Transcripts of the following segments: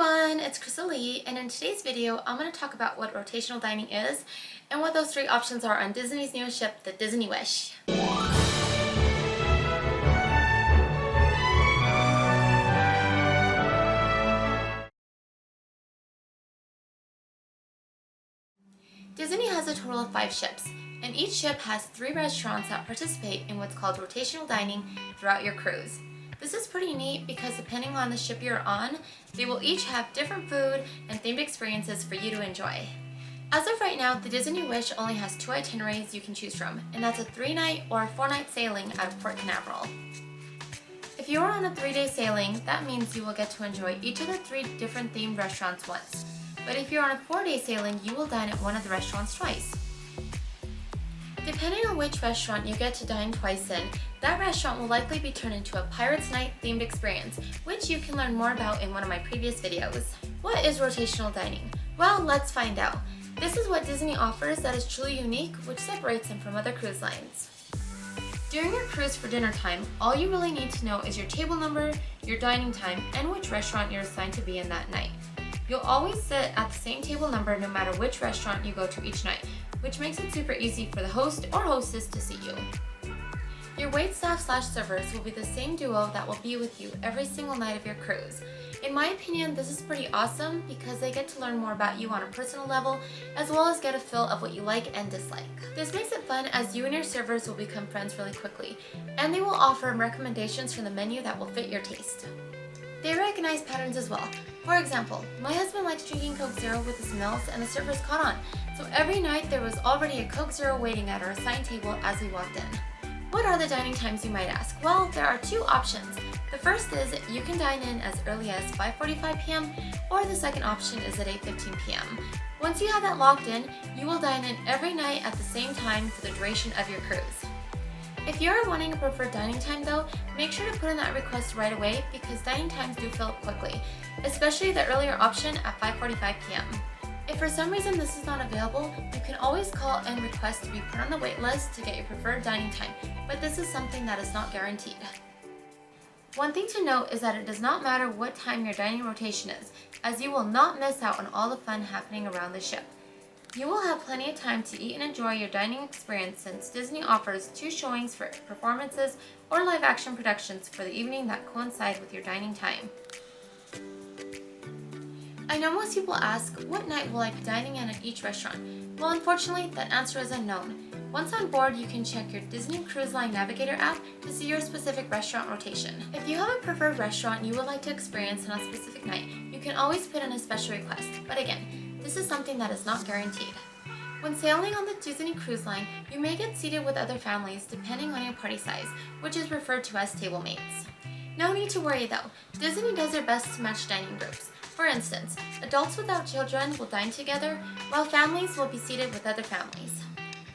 everyone, it's Crystal, and in today's video, I'm going to talk about what rotational dining is and what those three options are on Disney's newest ship, the Disney Wish. Disney has a total of 5 ships, and each ship has 3 restaurants that participate in what's called rotational dining throughout your cruise. This is pretty neat because depending on the ship you're on, they will each have different food and themed experiences for you to enjoy. As of right now, the Disney Wish only has 2 itineraries you can choose from, and that's a 3-night or a 4-night sailing out of Port Canaveral. If you are on a 3-day sailing, that means you will get to enjoy each of the 3 different themed restaurants once. But if you're on a 4-day sailing, you will dine at one of the restaurants twice. Depending on which restaurant you get to dine twice in, that restaurant will likely be turned into a Pirates Night themed experience, which you can learn more about in one of my previous videos. What is rotational dining? Well, let's find out. This is what Disney offers that is truly unique, which separates them from other cruise lines. During your cruise for dinner time, all you really need to know is your table number, your dining time, and which restaurant you're assigned to be in that night. You'll always sit at the same table number no matter which restaurant you go to each night, which makes it super easy for the host or hostess to see you. Your waitstaff/servers will be the same duo that will be with you every single night of your cruise. In my opinion, this is pretty awesome because they get to learn more about you on a personal level, as well as get a feel of what you like and dislike. This makes it fun as you and your servers will become friends really quickly, and they will offer recommendations from the menu that will fit your taste. They recognize patterns as well. For example, my husband likes drinking Coke Zero with his meals and the servers caught on, so every night there was already a Coke Zero waiting at our assigned table as we walked in. What are the dining times, you might ask? Well, there are 2 options. The first is you can dine in as early as 5:45 p.m. or the second option is at 8:15 p.m. Once you have that locked in, you will dine in every night at the same time for the duration of your cruise. If you are wanting a preferred dining time though, make sure to put in that request right away because dining times do fill up quickly, especially the earlier option at 5:45 p.m. If for some reason this is not available, you can always call and request to be put on the wait list to get your preferred dining time, but this is something that is not guaranteed. One thing to note is that it does not matter what time your dining rotation is, as you will not miss out on all the fun happening around the ship. You will have plenty of time to eat and enjoy your dining experience since Disney offers 2 showings for performances or live action productions for the evening that coincide with your dining time. I know most people ask, what night will I be dining in at each restaurant? Well, unfortunately, that answer is unknown. Once on board, you can check your Disney Cruise Line Navigator app to see your specific restaurant rotation. If you have a preferred restaurant you would like to experience on a specific night, you can always put in a special request, but again, this is something that is not guaranteed. When sailing on the Disney Cruise Line, you may get seated with other families depending on your party size, which is referred to as table mates. No need to worry though, Disney does their best to match dining groups. For instance, adults without children will dine together, while families will be seated with other families.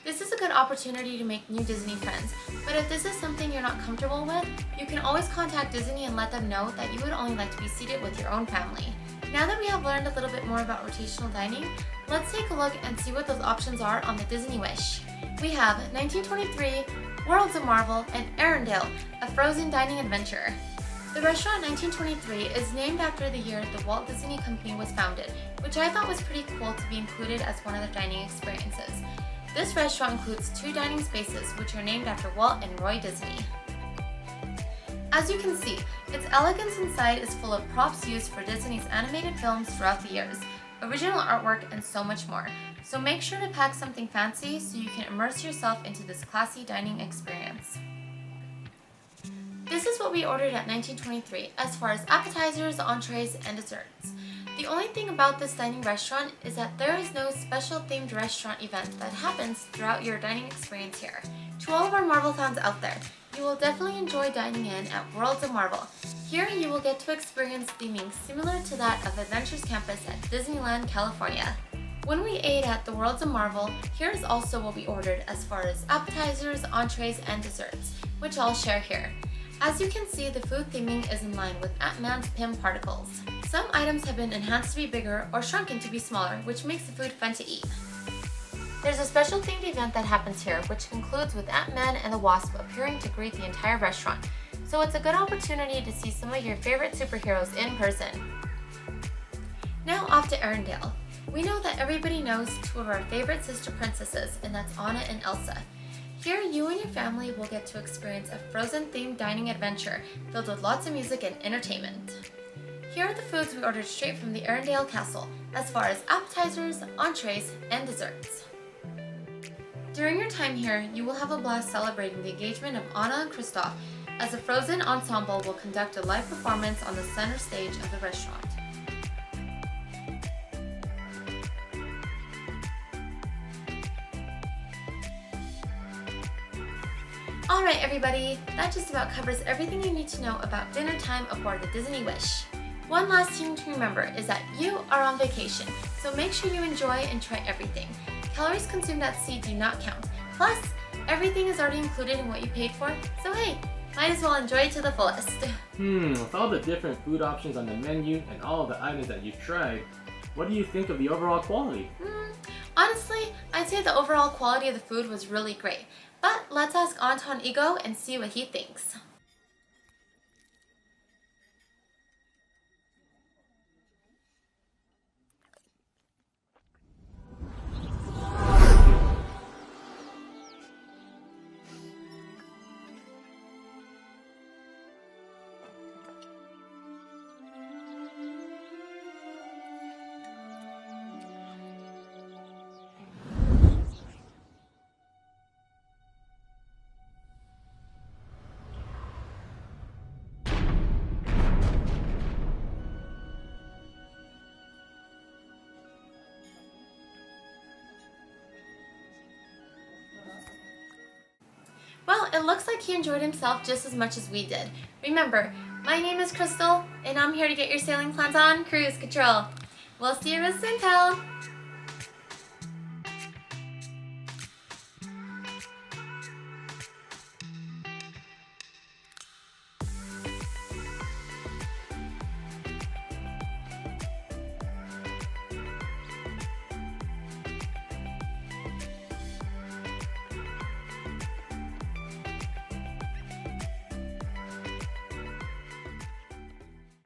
This is a good opportunity to make new Disney friends, but if this is something you're not comfortable with, you can always contact Disney and let them know that you would only like to be seated with your own family. Now that we have learned a little bit more about rotational dining, let's take a look and see what those options are on the Disney Wish. We have 1923, Worlds of Marvel, and Arendelle, a frozen dining adventure. The restaurant 1923 is named after the year the Walt Disney Company was founded, which I thought was pretty cool to be included as one of their dining experiences. This restaurant includes 2 dining spaces which are named after Walt and Roy Disney. As you can see, its elegance inside is full of props used for Disney's animated films throughout the years, original artwork, and so much more. So make sure to pack something fancy so you can immerse yourself into this classy dining experience. This is what we ordered at 1923 as far as appetizers, entrees, and desserts. The only thing about this dining restaurant is that there is no special themed restaurant event that happens throughout your dining experience here. To all of our Marvel fans out there, you will definitely enjoy dining in at Worlds of Marvel. Here you will get to experience theming similar to that of Adventures Campus at Disneyland, California. When we ate at the Worlds of Marvel, here is also what we ordered as far as appetizers, entrees, and desserts, which I'll share here. As you can see, the food theming is in line with Ant-Man's Pym particles. Some items have been enhanced to be bigger or shrunken to be smaller, which makes the food fun to eat. There's a special themed event that happens here, which concludes with Ant-Man and the Wasp appearing to greet the entire restaurant. So it's a good opportunity to see some of your favorite superheroes in person. Now off to Arendelle. We know that everybody knows two of our favorite sister princesses, and that's Anna and Elsa. Here, you and your family will get to experience a Frozen-themed dining adventure filled with lots of music and entertainment. Here are the foods we ordered straight from the Arendelle Castle, as far as appetizers, entrees, and desserts. During your time here, you will have a blast celebrating the engagement of Anna and Kristoff, as the Frozen Ensemble will conduct a live performance on the center stage of the restaurant. Alright everybody, that just about covers everything you need to know about dinner time aboard the Disney Wish. One last thing to remember is that you are on vacation, so make sure you enjoy and try everything. Calories consumed at sea do not count. Plus, everything is already included in what you paid for, so hey, might as well enjoy it to the fullest. With all the different food options on the menu and all of the items that you've tried, what do you think of the overall quality? Honestly, I'd say the overall quality of the food was really great. But let's ask Anton Ego and see what he thinks. Well, it looks like he enjoyed himself just as much as we did. Remember, my name is Crystal, and I'm here to get your sailing plans on cruise control. We'll see you real soon, pal!